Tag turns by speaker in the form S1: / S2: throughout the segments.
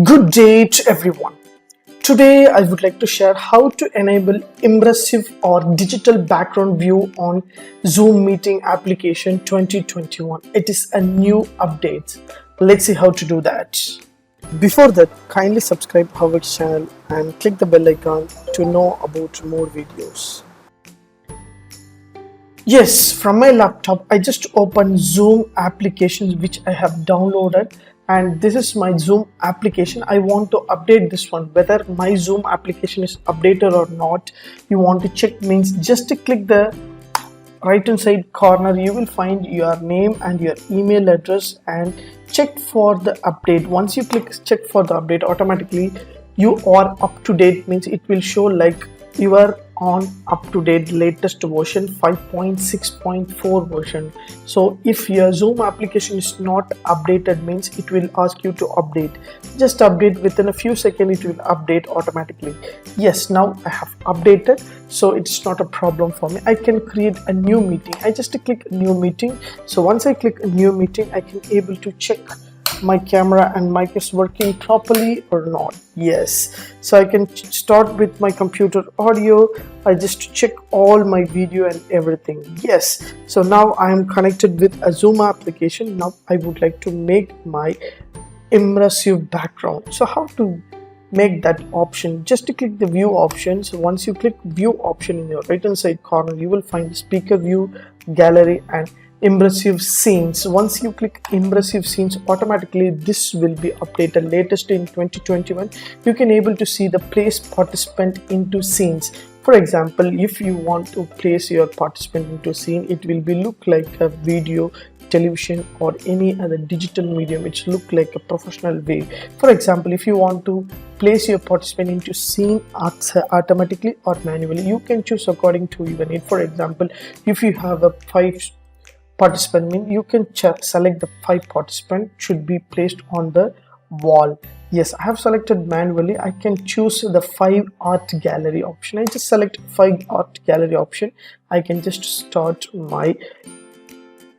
S1: Good day to everyone. Today I would like to share how to enable immersive or digital background view on Zoom meeting application 2021. It is a new update. Let's see how to do that. Before that, kindly subscribe HowXT channel and click the bell icon to know about more videos. Yes, from my laptop I just opened Zoom applications which I have downloaded, and this is my Zoom application. I want to update this one, whether my Zoom application is updated or not. You want to check means just to click the right hand side corner, you will find your name and your email address and check for the update. Once you click check for the update, automatically you are up to date, means it will show like you are on up to date latest version 5.6.4 version. So if your Zoom application is not updated, means it will ask you to update. Just update, within a few seconds it will update automatically. Yes, now I have updated, so it's not a problem for me. I can create a new meeting. I just click new meeting. So once I click a new meeting, I can able to check my camera and mic is working properly or not. Yes, so I can start with my computer audio. I just check all my video and everything. Yes, so now I am connected with a Zoom application. Now I would like to make my immersive background. So how to make that option? Just to click the view option. So once you click view option in your right hand side corner, you will find speaker view, gallery and immersive scenes. Once you click immersive scenes, automatically this will be updated latest in 2021. You can able to see the place participant into scenes. For example, if you want to place your participant into scene, it will be look like a video, television or any other digital medium. It look like a professional way. For example, if you want to place your participant into scene automatically or manually, you can choose according to your need. For example, if you have a 5 participant, mean you can select the 5 participant should be placed on the wall. Yes, I have selected manually. I can choose the 5 art gallery option. I just select 5 art gallery option. I can just start my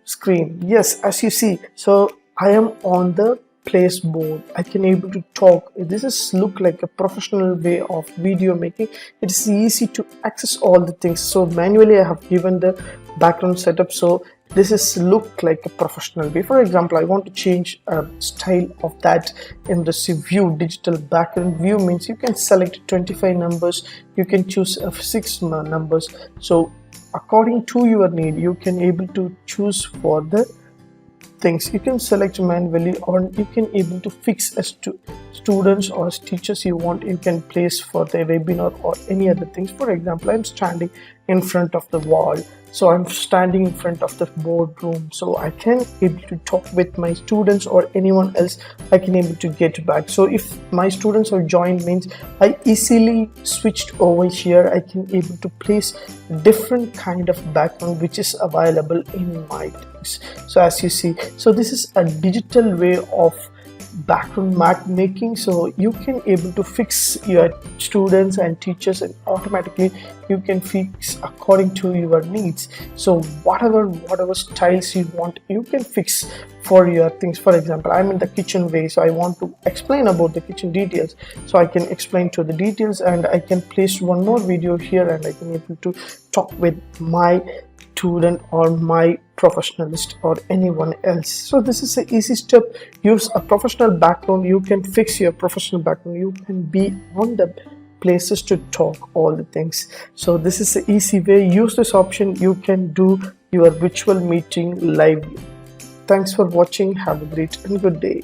S1: screen. Yes, as you see, so I am on the place board. I can able to talk. This is look like a professional way of video making. It is easy to access all the things. So manually I have given the background setup, so this is look like a professional way. For example, I want to change a style of that immersive view. Digital background view means you can select 25 numbers, you can choose 6 numbers. So according to your need, you can able to choose for the things. You can select manually, or you can able to fix as to students or teachers you want. You can place for the webinar or any other things. For example, I'm standing in front of the wall, so I'm standing in front of the boardroom, so I can able to talk with my students or anyone else. I can able to get back. So if my students are joined, means I easily switched over here. I can able to place different kind of background which is available in my things. So as you see, so this is a digital way of background map making. So you can able to fix your students and teachers, and automatically you can fix according to your needs. So whatever styles you want, you can fix for your things. For example, I'm in the kitchen way, so I want to explain about the kitchen details, so I can explain to the details, and I can place one more video here, and I can able to talk with my student or my professionalist or anyone else. So this is an easy step. Use a professional background. You can fix your professional background. You can be on the places to talk all the things. So this is an easy way. Use this option. You can do your virtual meeting live. Thanks for watching. Have a great and good day.